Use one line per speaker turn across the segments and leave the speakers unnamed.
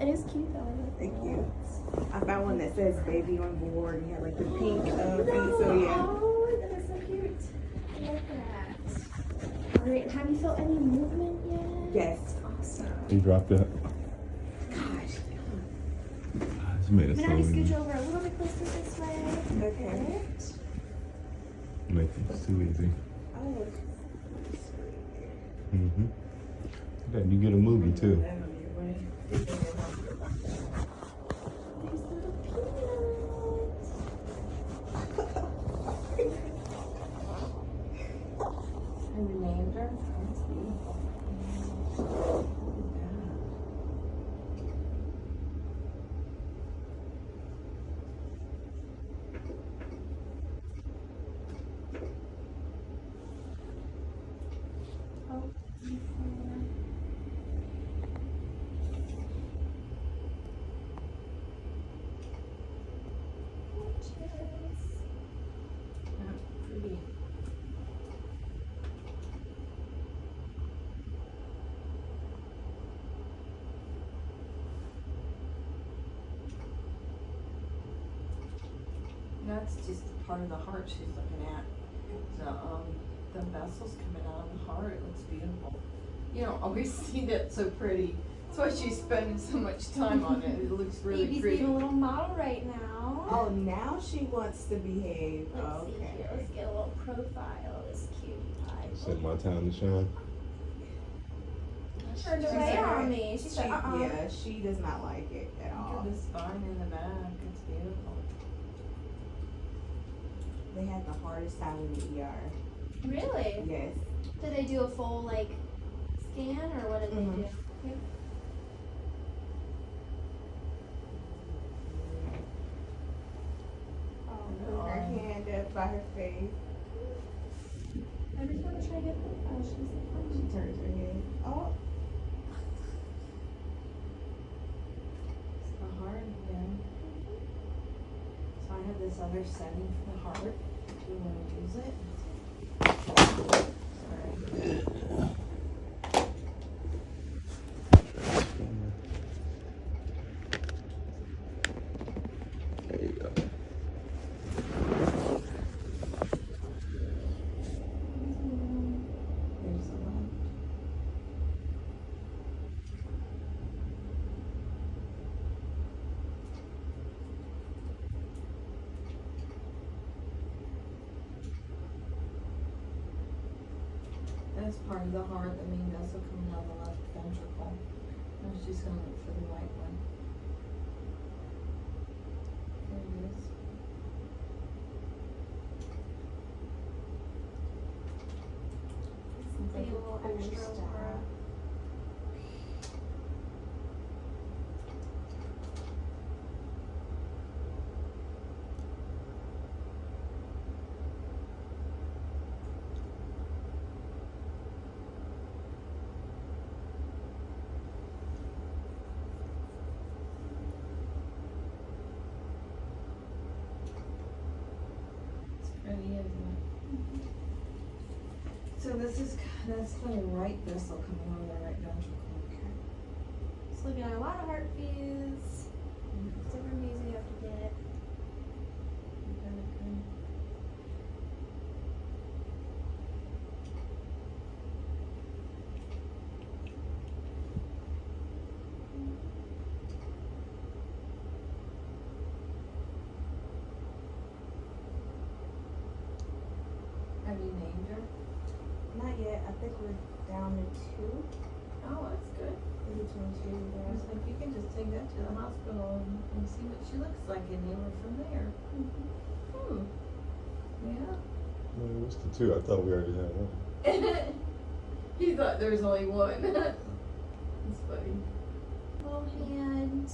It is cute though.
Thank you. I found one that says baby on board. You have like the pink thing, so yeah.
Oh, that is so cute. I like that. Alright, have you felt any movement yet?
Yes.
Awesome.
You dropped it.
Gosh.
Just made it
I'm
so
gonna have you
easy.
scooch over a little bit closer this way.
Okay.
Perfect.
Make it too easy.
Oh.
Mm-hmm. Then you get a movie too.
There's little peanuts.
Have you named her? That's beautiful.
Oh,
Pretty.
That's just part of the heart she's looking at. The vessels coming out of the heart. It looks beautiful. You don't always see that so pretty. That's why she's spending so much time on it. It looks really
Baby's
pretty.
being a little model right now.
Oh, now she wants to behave.
Let's see
Okay.
here. Let's get a little profile of this cutie pie.
Said my time to shine.
Turned away on me. She said,
Yeah, she does not like it at
Look
all.
at the spine in the back. It's beautiful.
They had the hardest time in the ER.
Really?
Yes.
Did they do a full like scan or what did they do? Okay.
Put her hand up by her face.
I just want to try to get profile. She's
She turns her head. Oh.
It's the heart again. So I have this other setting for the heart. If you want to use it. Sorry.
There you go.
There's the one. That's part of the heart, the main vessel coming out of the left ventricle. I was just gonna look for the right one. There it is.
Be a little extra over.
It's pretty, isn't it? So that's the right vessel coming out of the right ventricle.
Just looking at a lot of heart views. Different views you have to get.
Have you named her?
Not yet. I think we're down to 2.
Oh, that's good.
In between 2.
I was like, you can just take that to the hospital and see what she looks like and nail her from there. Hmm. Yeah.
No, what's the two? I thought we already had one.
He thought there was only one. That's funny.
Little hand.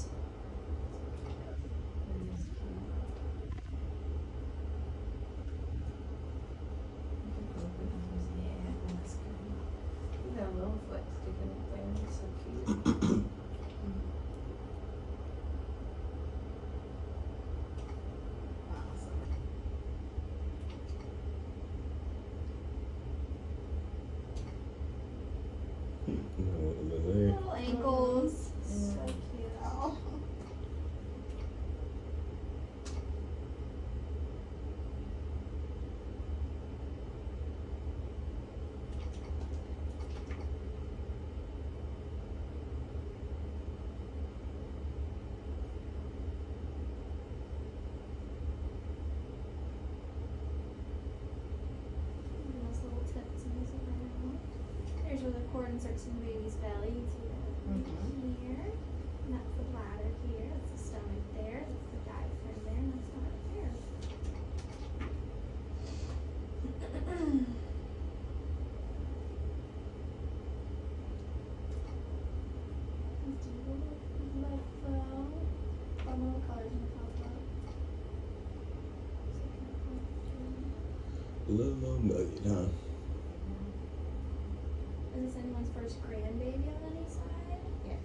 That little foot sticking up there, it's so cute.
No,
Little ankles. So cute. cord inserts in the baby's belly. You see that right here. And that's the bladder here. That's the stomach there. That's the diaphragm there. And that's the heart there. Let's do a little blood flow. All the little colors in the pop up.
A little nugget, huh?
Is this anyone's first grandbaby on any side?
Yes.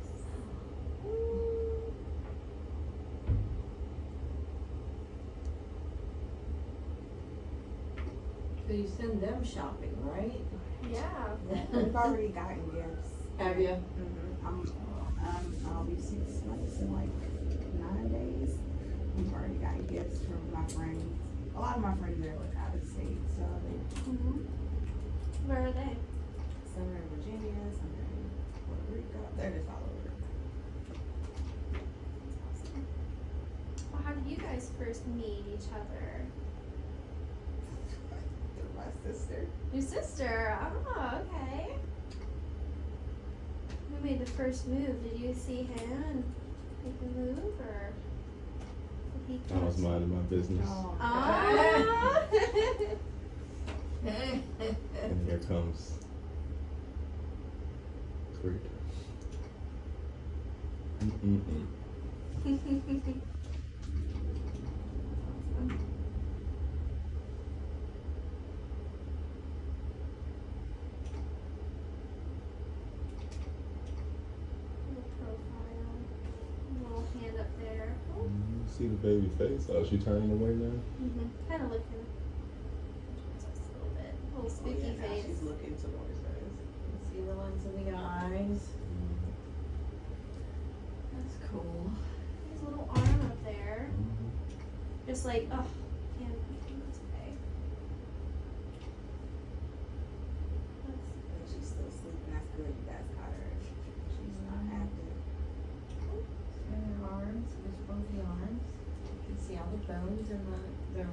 Ooh.
So you send them shopping, right?
Yeah.
We've already gotten gifts.
Have you?
I'll be 6 months in like 9 days. We've already gotten gifts from my friends. A lot of my friends are like out of state, so they,
Where are they?
some are in Virginia, some are in Puerto Rico. They're just all over.
Awesome. Well, how did you guys first meet each other?
They're my sister.
Your sister. Oh, okay. Who made the first move? Did you see him and make the move, or did he
I was minding my business.
Oh,
Ah.
And here comes Creator. Mm-mm-mm.
Little profile. Little hand up there. Oh.
See the baby face? Oh, she turning away now?
Kind of looking towards us a little bit. Little spooky
yeah, now
face.
she's looking towards us.
See the ones in the eyes. That's cool.
His little arm up there. Just like, oh, can't. That's okay. That's
And she's still sleeping. That's good. You guys got her. She's not active.
And their arms, there's both the arms. You can see all the bones in their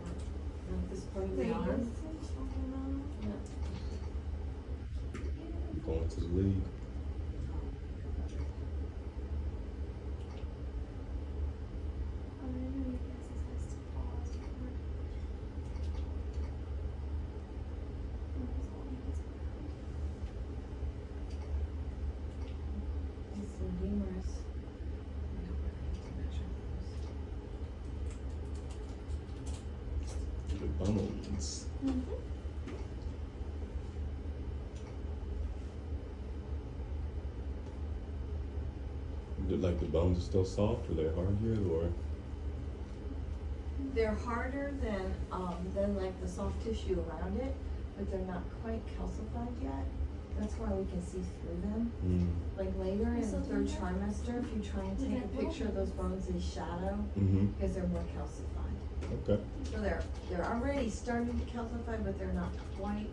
this part of the arm. Yeah.
Going to the league.
It's some humorous.
The bones. Like the bones are still soft, or they're hard yet, or?
They're harder than like the soft tissue around it, but they're not quite calcified yet. That's why we can see through them. Like later in the third trimester, if you try and take a picture of those bones in shadow, because they're more calcified.
Okay.
So they're already starting to calcify, but they're not quite.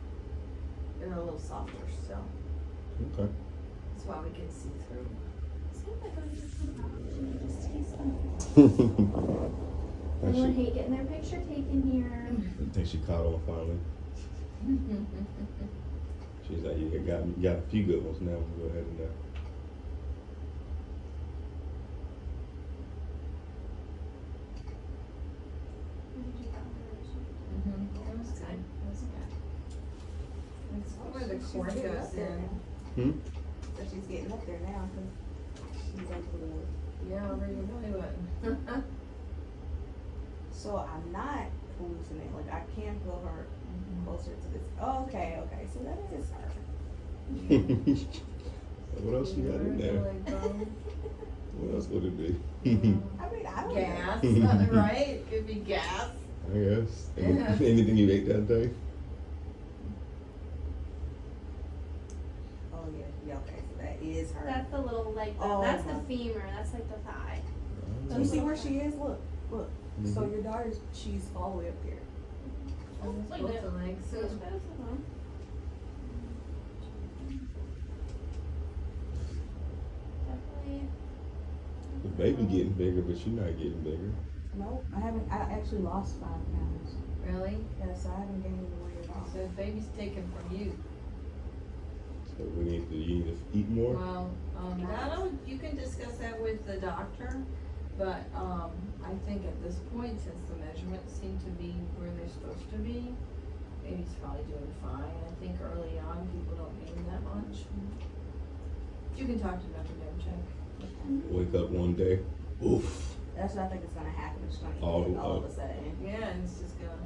They're a little softer still.
Okay.
That's why we can see through.
Anyone hate getting their picture taken here?
I think she caught on finally. She's like, you got a few good ones now. We'll go ahead and
That was good. That was good. That's where the cord
She's getting
goes
up there
in.
now. So she's getting up there now because she's able to.
Yeah, over your belly button.
So I'm not hallucinating. Like I can feel her closer to this. Oh, okay. So that is her.
So what else you got in there? What else would it be?
I mean, I don't
Gas,
know.
right? It could be gas.
I guess. Anything you ate that day?
Oh yeah. Okay. So that is her.
That's the little, like, that's the femur. That's like the thigh.
You see where she is? Look. So
Mhm.
your daughter's, she's all the way up there.
Almost
Like
both
that.
the legs.
So it's both of them. Definitely.
The baby getting bigger, but you're not getting bigger.
No, I haven't. I actually lost 5 pounds.
Really?
Yes, I haven't gained any weight at all.
So the baby's taken from you.
So you need to eat more?
Well, you can discuss that with the doctor, but, I think at this point, since the measurements seem to be where they're supposed to be, baby's probably doing fine. I think early on, people don't gain that much. You can talk to Dr. Demchek.
Wake up one day, oof.
That's what I think is gonna happen. It's gonna
All-
hit all of a sudden.
Yeah, and it's just gonna,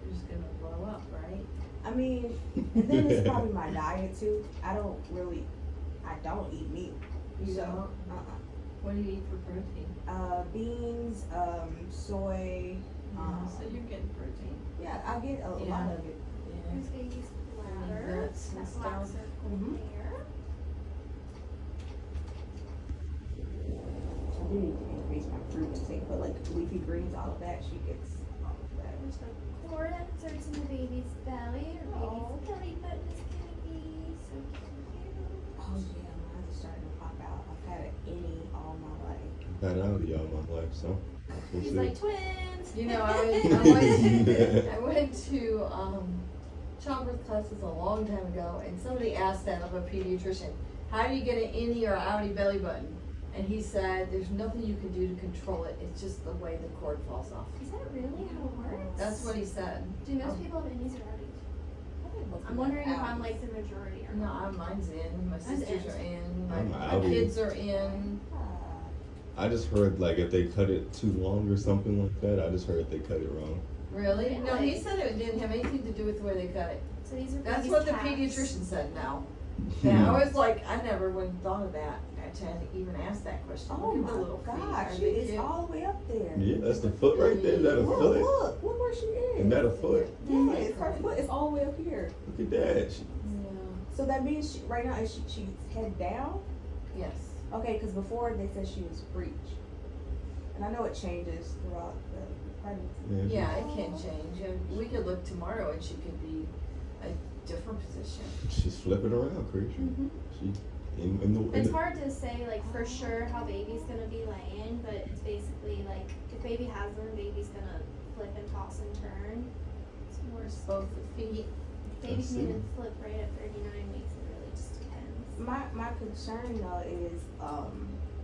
you're just gonna blow up, right?
I mean, and then it's probably my diet too. I don't eat meat.
You
So,
don't? What do you eat for protein?
Beans, soy.
So you're getting protein.
Yeah, I get a
Yeah.
lot of it.
Here's baby's bladder.
nuts and
That black
stuff.
circle
Mhm.
there.
I do need to increase my fruit intake, but like leafy greens, all of that, she gets all of that.
There's the cord that inserts in the baby's belly. Her
Aw.
baby's belly button is gonna be so cute.
Oh yeah, mine's is starting to pop out. I've had an innie all my life.
Got out of y'all my life, so. We'll
She's
see.
like twins.
You know, I went to childbirth classes a long time ago, and somebody asked that of a pediatrician, how do you get an innie or outie belly button? And he said, there's nothing you can do to control it, it's just the way the cord falls off.
Is that really how it works?
That's what he said.
Do most people have innies or outies? I'm wondering if I'm like the majority or
No,
not.
mine's in, my
Mine's
sisters are in,
I'm
my
outie.
kids are in.
I just heard like if they cut it too long or something like that, I just heard they cut it wrong.
Really? No, he
Really?
said it didn't have anything to do with the way they cut it.
So these are
That's
baby's
what the
calves.
pediatrician said now. Yeah, I was like, I never would have thought of that, to even ask that question.
Oh
Look at the
my
little feet.
gosh,
Are
she
they
is
cute?
all the way up there.
Yeah, that's the foot right there. Is that a
Look,
foot?
look where she is.
Isn't that a foot?
Yes, her foot is all the way up here.
Look at that.
Yeah.
So that means she, right now, is she's head down?
Yes.
Okay, because before they said she was breech. And I know it changes throughout the pregnancy.
Yeah, it can change. And we could look tomorrow and she could be a different position.
She's flipping around, creature.
Mhm.
She in the.
It's hard to say like for sure how baby's gonna be laying, but it's basically like if baby has them, baby's gonna flip and toss and turn. It's more
Both the feet.
baby
I
can
see.
even flip right at 39 weeks. It really just depends.
My concern though is,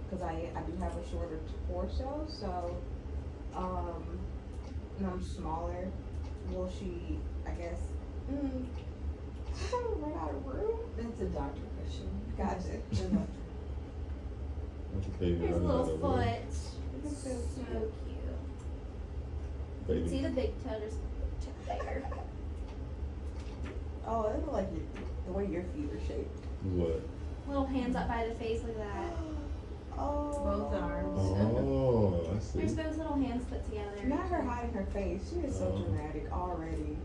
because I do have a shorter torso, so, and I'm smaller, will she, I guess, run out of room?
That's a doctor question.
Gotcha.
The doctor.
That's a baby
Here's a
running out
little
of
foot.
room.
It's so cute.
Baby.
See the big toe just there.
Oh, it look like the way your feet are shaped.
What?
Little hands up by the face like that.
Oh.
Both arms.
Oh, I see.
There's those little hands put together.
Not her hiding her face. She is so
Oh.
dramatic already.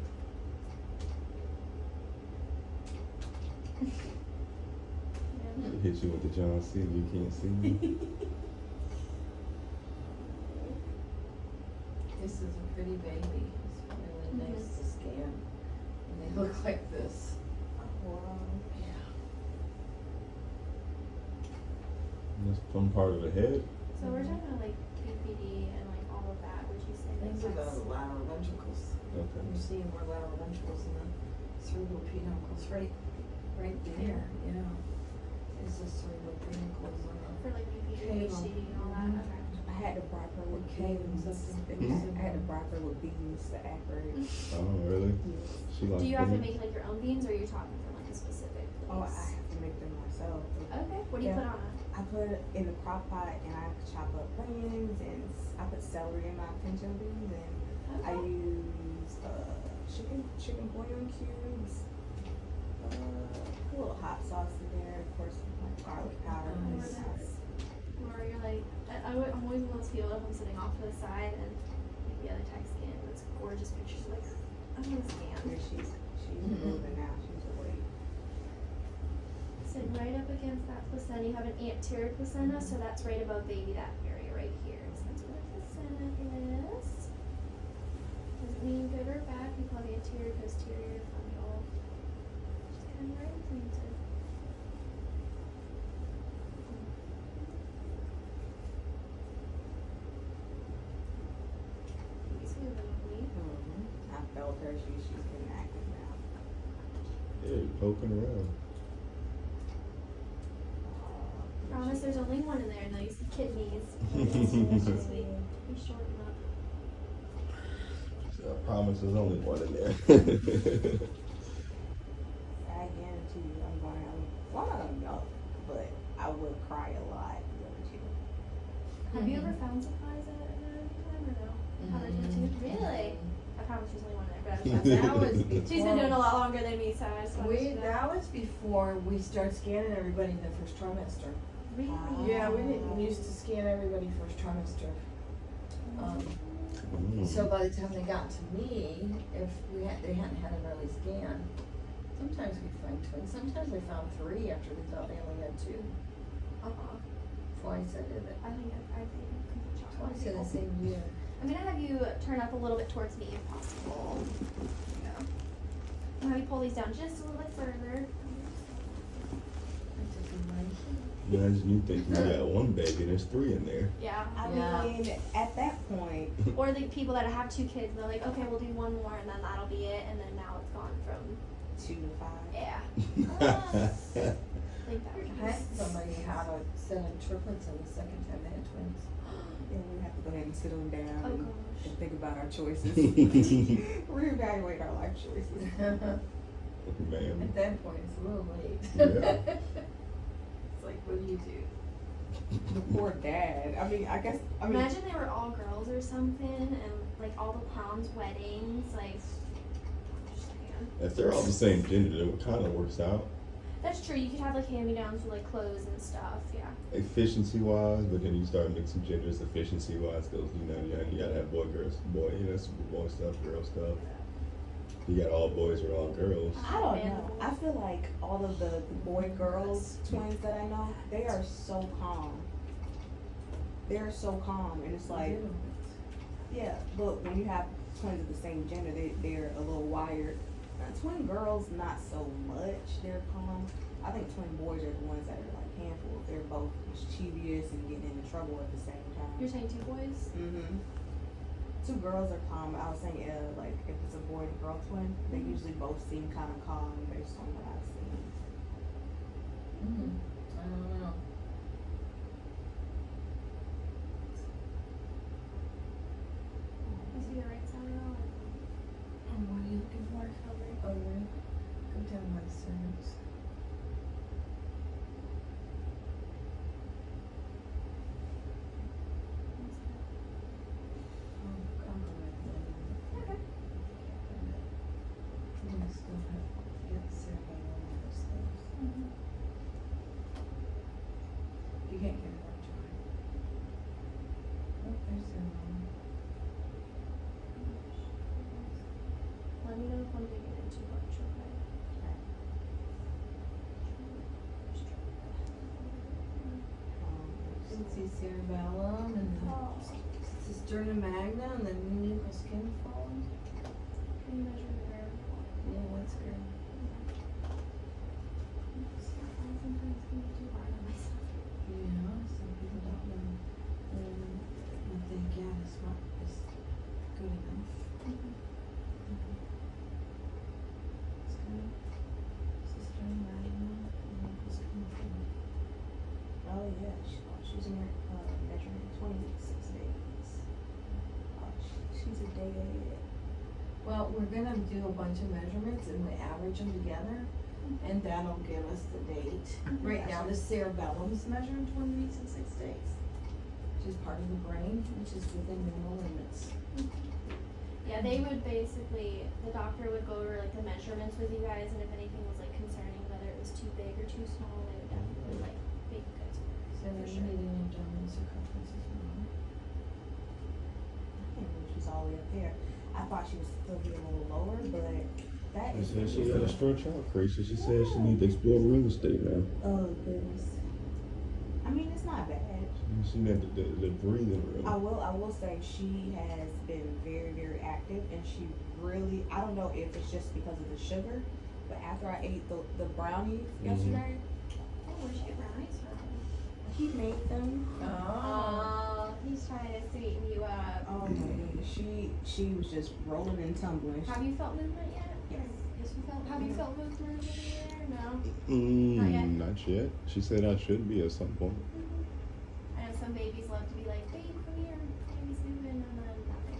Yeah.
Hit you with the John C. You can't see me.
This is a pretty baby. It's really nice to scan. And they look like this.
Wow.
Yeah.
That's some part of the head.
So we're talking about like PPD and like all of that. Would you say like
These are
that's
the lateral ventricles.
Okay.
You're seeing more lateral ventricles in the cerebral peduncles, right there, yeah. Is the cerebral peduncles on
for like PPD,
Okay,
HCD and all that?
Mhm.
Okay.
I had to bribe her with
Okay,
beans.
Mhm.
I had to bribe her with beans to act right.
Oh, really? She like
Do you have to
beans?
make like your own beans, or are you talking from like a specific place?
Oh, I have to make them myself.
Okay. What do you
Yeah.
put on it?
I put it in a crock pot and I chop up onions and I put celery in my pinto beans and I
Okay.
use chicken bouillon cubes, a little hot sauce in there, of course, like garlic powder.
Or
and
that's- Or you're like, I'm always one of those people if I'm sitting off to the side and like the other text scan, it's gorgeous pictures like, I'm gonna scan.
Here she's moving now. She's awake.
Sit right up against that placenta. You have an anterior placenta, so that's right above baby, that area right here. So that's where the placenta is. Doesn't mean good or bad. We call the anterior posterior fundal. Just kind of right implanted. Baby's moving on me.
I felt her. She's getting active now.
Yeah, you're poking around.
promise there's only one in there, and these kidneys. It's just we shorten up.
So I promise there's only one in there.
I guarantee you, well, I'm not gonna milk, but I will cry a lot.
Have you ever found supplies at another time or no? Other than two? Really? I promise there's only one in there, but I was
That was before.
She's been doing a lot longer than me, so I just wanted to know.
That was before we started scanning everybody in the first trimester.
Really?
Yeah, we didn't used to scan everybody first trimester. So by the time they got to me, if they hadn't had an early scan, sometimes we find twins, sometimes they found 3 after they thought they only had 2. Twice I did it.
I think
Twice in the same year.
I'm gonna have you turn up a little bit towards me if possible. Yeah. I'm gonna have you pull these down just a little bit further.
Imagine you think you got one baby, there's 3 in there.
Yeah.
I mean, at that point.
Or the people that have 2 kids, they're like, okay, we'll do one more and then that'll be it, and then now it's gone from
2 to 5.
yeah. I think that would
I had
be
somebody have a set of triplets and the second time they had twins.
Yeah, we have to go ahead and sit them down
Oh
and
gosh.
think about our choices. Reevaluate our life choices.
Man.
At that point, it's a little late.
Yeah.
It's like, what do you do?
The poor dad. I mean,
Imagine they were all girls or something, and like all the proms, weddings, like.
If they're all the same gender, it kind of works out.
That's true. You could have like hand-me-downs with like clothes and stuff. Yeah.
Efficiency wise, but then you start mixing genders efficiency wise, because you gotta have boy, super boy stuff, girl stuff. You got all boys or all girls.
I don't know. I feel like all of the boy girls twins that I know, they are so calm. They're so calm, and it's like, yeah. But when you have twins of the same gender, they're a little wired. Twin girls, not so much. They're calm. I think twin boys are the ones that are like handfuls. They're both mischievous and getting into trouble at the same time.
You're saying 2 boys?
Mm-hmm. 2 girls are calm. I was saying, like if it's a boy and girl twin, they usually both seem kind of calm based on what I've seen.
I don't know.
Is he the right side or not?
And what are you looking for? Oh, right. Go down by the cervix.
Okay.
Still have get cerebellum on those things. You can't get it up dry. Oh, there's cerebellum.
Let me know if I'm digging in too much, okay?
You can see cerebellum and
Oh.
the cisterna magna and the nuchal skin fold.
Can you measure there?
Yeah, that's good.
Sometimes can be too hard on myself.
Yeah, some people don't know. I think, yeah, it's not, it's good enough. It's good. Cisterna magna and nuchal skin fold.
Oh yeah, she's in her measurement 26 days. Oh, she's a day ahead.
Well, we're gonna do a bunch of measurements and we average them together, and that'll give us the date. Right now, the cerebellum's measuring 20 weeks and 6 days, which is part of the brain, which is within normal limits.
Yeah, they would basically, the doctor would go over like the measurements with you guys, and if anything was like concerning, whether it was too big or too small, they would definitely like make you guys work.
So
For
you
sure.
need an abdominal circumference as well.
I can't believe she's all the way up there. I thought she was still be a little lower, but that
She
is.
said she got a stretch out crazy. She said she needs to explore real estate now.
Oh goodness. I mean, it's not bad.
She meant the breathing room.
I will say she has been very, very active, and she really, I don't know if it's just because of the sugar, but after I ate the brownies yesterday,
Oh, where'd you get brownies from?
he made them.
Oh, he's trying to sweeten you up.
Oh my goodness, she was just rolling and tumbling.
Have you felt movement yet?
Yes.
Yes, you felt. Have you felt movement anywhere? No. Not yet.
Not yet. She said I should be at some point.
like, babe, come here, baby's moving, and then nothing.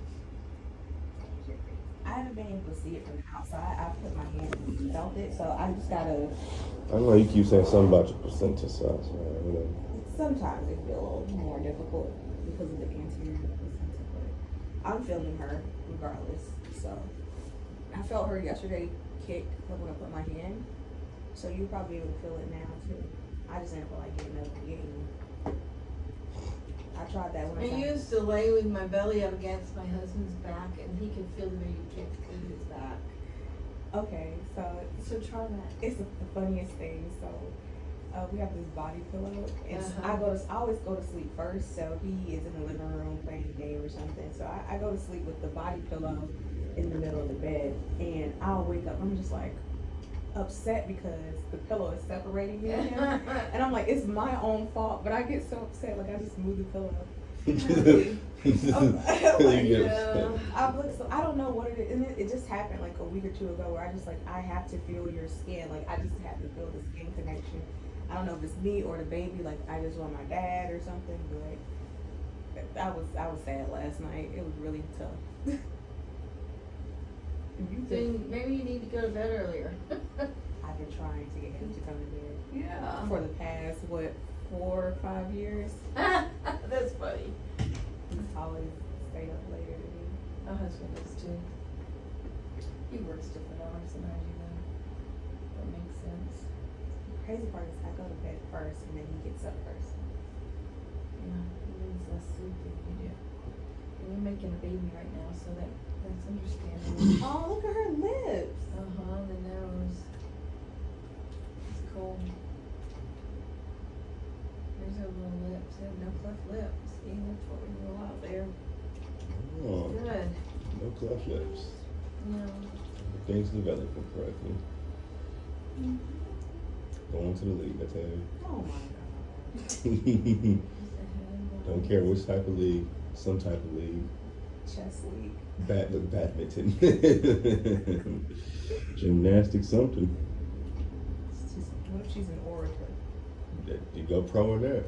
You're crazy.
I haven't been able to see it from the outside. I put my hand and felt it, so I just gotta.
I know you keep saying something about your placenta size, man. You know.
Sometimes it feel a little more difficult because of the anterior placenta, but I'm feeling her regardless. So I felt her yesterday kick when I put my hand, so you'll probably be able to feel it now too. I just didn't feel like getting one. I tried that one
I
time.
used to lay with my belly up against my husband's back, and he could feel the way you kicked in his back.
Okay, so
So try that.
it's the funniest thing. So we have this body pillow. It's I always go to sleep first. So he is in the living room playing a game or something. So I go to sleep with the body pillow in the middle of the bed, and I'll wake up. I'm just like upset because the pillow is separating me and him, and I'm like, it's my own fault. But I get so upset, like I just move the pillow. I don't know what it is, and it just happened like a week or two ago where I just like I have to feel your skin, like I just have to feel the skin connection. I don't know if it's me or the baby, like I just want my dad or something, but I was sad last night. It was really tough.
Then maybe you need to go to bed earlier.
I've been trying to get him to come to bed
Yeah.
for the past 4 or 5 years.
That's funny.
He's always stayed up later than me.
My husband does too. He works different hours than I do though. That makes sense.
The crazy part is I go to bed first and then he gets up first.
Yeah, he needs less sleep than you do. And you're making a baby right now, so that's understandable.
Oh, look at her lips.
Uh-huh, the nose. It's cool. There's her little lips. They have no cleft lips. See, that's what we roll out there.
Oh,
Good.
no cleft lips.
Yeah.
Things developing correctly. Going to the league, I tell you.
Oh my god.
Don't care which type of league, some type of league.
Chess league.
Badminton. Gymnastics, something.
What if she's an orator?
They go pro in there.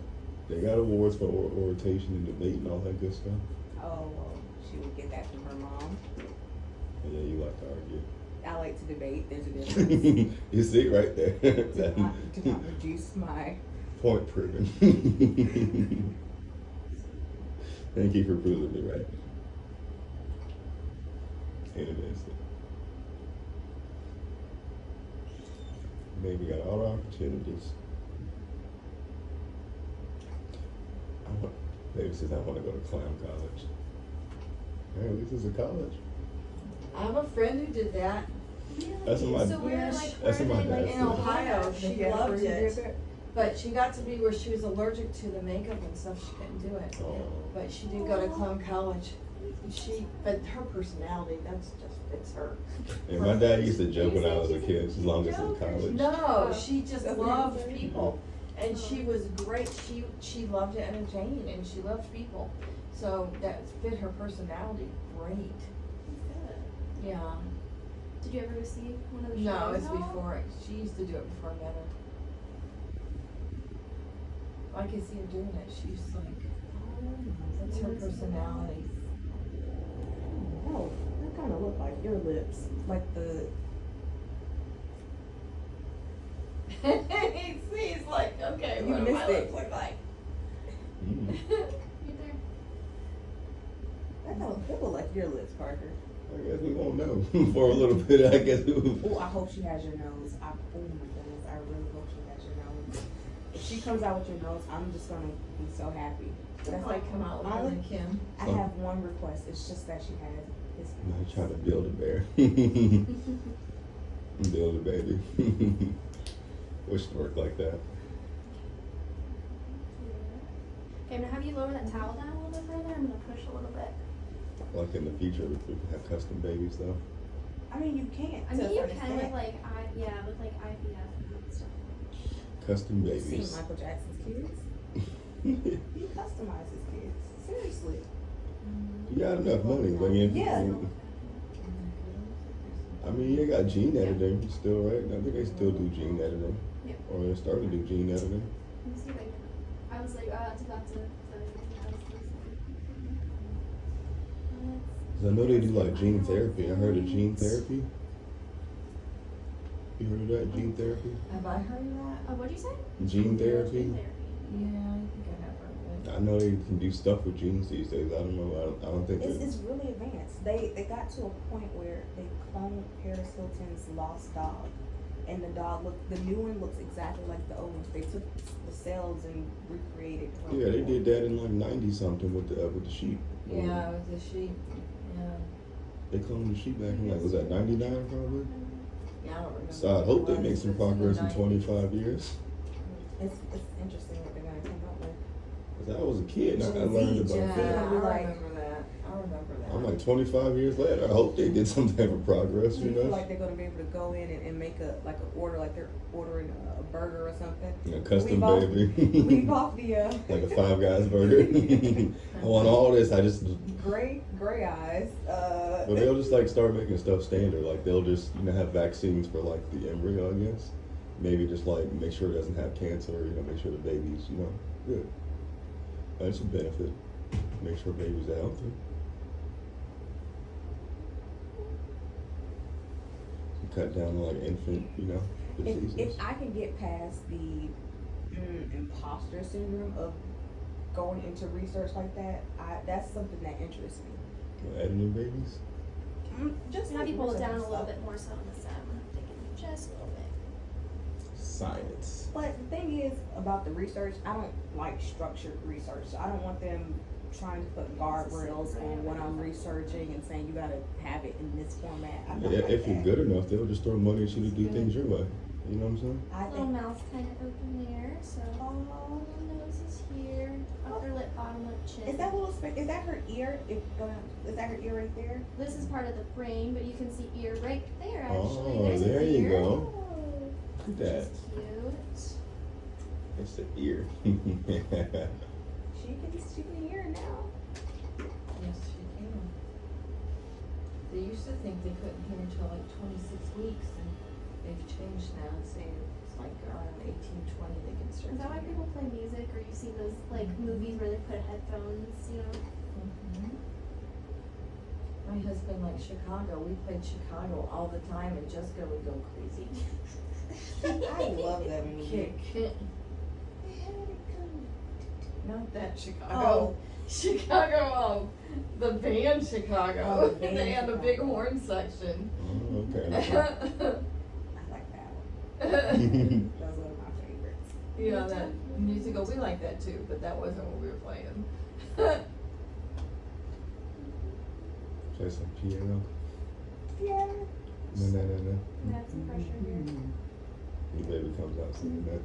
They got awards for oration and debate and all that good stuff.
Oh, well, she would get that from her mom.
Yeah, you like to argue.
I like to debate. There's a difference.
You see it right there.
do not reduce my...
Point proven. Thank you for proving me right. And it is. Maybe got all the opportunities. Baby says I want to go to clown college. Hey, at least it's a college.
I have a friend who did that
That's what my
So where, like,
that's
where
what my
they,
dad
like,
said.
in Ohio. She
Yeah,
loved
you did
it.
that?
But she got to be where she was allergic to the makeup and stuff. She couldn't do it.
Oh.
But she did go to clown college. But her personality, that's just fits her.
And my dad used to joke when I was a kid, as long as in college.
No, she just loved people, and she was great. She loved to entertain, and she loved people. So that fit her personality great. Yeah.
Did you ever go see one of the shows?
No, it's
at all?
before. She used to do it before I met her. I could see her doing it. She's like, that's her personality.
Oh, that kind of look like your lips. Like the...
He's like, okay,
You
what do my
missed it.
lips look like?
Mm.
Right there.
That don't look like your lips, Parker.
I guess we won't know for a little bit. I guess.
Oh, I hope she has your nose. Oh my goodness, I really hope she has your nose. If she comes out with your nose, I'm just gonna be so happy.
That's like come out with her and Kim.
I have one request. It's just that she has his
I'm
nose.
trying to build a bear. Build a baby. Wish it worked like that.
Okay, now have you lower that towel down a little bit further? I'm gonna push a little bit.
Like in the future, we could have custom babies though.
I mean, you can't.
I
to
mean,
a
you
certain
can with
extent.
like with like IVF and stuff.
Custom
You've seen
babies.
Michael Jackson's kids. He customizes kids. Seriously.
You got enough money, but you
Yeah.
I mean, you got gene editing still, right? I think they still do gene editing.
Yep.
Or they're starting to do gene editing.
Let me see if I can. I was like, I was about to.
'Cause I know they do like gene therapy. I heard of gene therapy. You heard of that, gene therapy?
Have I heard of that?
What'd you say?
Gene therapy?
Yeah, I think I have heard of it.
I know they can do stuff with genes these days. I don't know. I don't think
It's really advanced. They got to a point where they cloned Paris Hilton's lost dog, and the new one looks exactly like the old one. They took the cells and recreated.
Yeah, they did that in like 90 something with the sheep.
Yeah, with the sheep. Yeah.
They cloned the sheep back in like, was that 99 probably?
Yeah, I don't remember.
So I hope they
It
make
was.
some
It's
progress
the
in 25 years.
It's interesting what they're gonna come up with.
Cause I was a kid and I
Gen Z,
learned about
Gen Z.
that.
Yeah, I
Be like-
remember that. I remember that.
I'm like 25 years later. I hope they did some type of progress,
Do
you
you feel
know?
like they're gonna be able to go in and make an order, like they're ordering a burger or something?
A custom
Leave off-
baby.
Leave off the
Like a Five Guys burger. I want all this. I just.
gray eyes.
But they'll just like start making stuff standard. Like they'll just have vaccines for like the embryo, I guess. Maybe just like make sure it doesn't have cancer. Make sure the baby's good. That's a benefit. Make sure babies are healthy. Cut down on like infant, diseases.
If I can get past the imposter syndrome of going into research like that, that's something that interests me.
Editing babies.
Just
Have
like
you pull it
research
down a little
stuff.
bit more so on the side? I'm gonna take it just a little bit.
Science.
But the thing is about the research, I don't like structured research. So I don't want them trying to put guardrails on what I'm researching and saying you gotta have it in this format. I don't like
If you're
that.
good enough, they'll just throw money at you to do things your way. You know what I'm saying?
I
Little
think
mouth kind of open there, so little nose is here, upper lip, bottom lip, chin.
is that is that her ear? Is that her ear right there?
This is part of the brain, but you can see ear right there actually.
Oh,
There's
there
an
you
ear.
go.
Oh,
Look at
which
that.
is cute.
It's the ear.
She can hear now.
Yes, she can. They used to think they couldn't hear until like 26 weeks, and they've changed now and say it's like around 18, 20 they can start.
Is that why
to hear.
people play music, or you see those like movies where they put headphones,
Mhm. My husband likes Chicago. We played Chicago all the time, and Jessica would go crazy.
I love that movie.
Kick. Not that Chicago. Chicago, the band Chicago.
Oh, the band
They had a big
Chicago.
horn section.
Oh, okay.
I like that one. That was one of my favorites.
Yeah, that musical, we like that too, but that wasn't what we were playing.
Play some piano.
Yeah.
No.
That's some pressure here.
Your baby comes out singing that.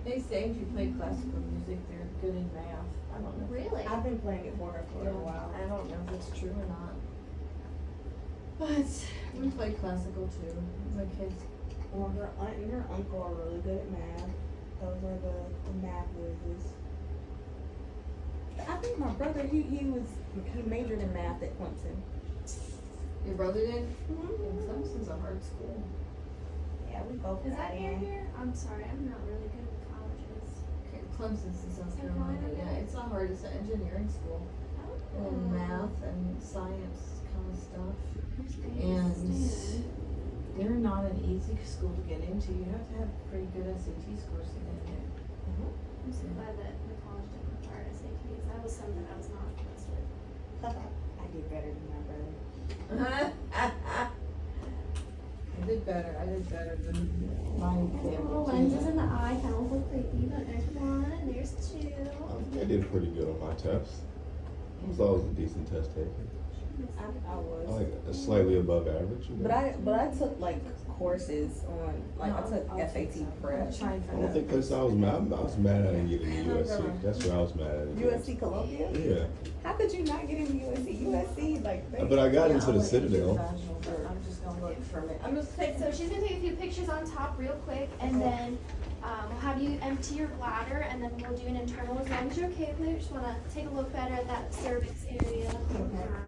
They say if you play classical music, they're good in math. I don't know.
Really?
I've been playing it for her for
Yeah,
a while.
I don't know if it's true or not. But we play classical too, the kids.
Well, her aunt and her uncle are really good at math. Those are the math whizzes. I think my brother, he majored in math at Clemson.
Your brother did?
Mm-hmm.
Clemson's a hard school.
Yeah, we both
Is
got
that near
in.
here? I'm sorry, I'm not really good with colleges.
Okay, Clemson's in South
South
Carolina.
Carolina?
Yeah, it's not hard. It's an engineering school.
Oh.
And math and science kind of stuff.
I
And
understand.
they're not an easy school to get into. You have to have pretty good SAT scores to get in there.
I'm so glad that the college didn't require SATs. That was something I was not impressed with.
I did better than my brother.
I did better than my exam.
Little lenses in the eye kind of look creepy, but there's one and there's two.
I think I did pretty good on my test. I was always a decent test taker.
I was.
I like slightly above average.
But I took like courses on I took
I'll take
SAT
some.
prep.
I'm trying for
I don't
that.
think because I was mad I didn't get into USC. That's where I was mad at.
USC Columbia?
Yeah.
How could you not get into USC? USC like they,
But I got
Yeah,
into
I'll
the
let you do
Citadel.
vaginal, but I'm just gonna look for it. I'm just taking
So she's gonna take a few pictures on top real quick, and then we'll have you empty your bladder, and then we'll do an internal. As long as you're okay with it, just wanna take a look better at that cervix area.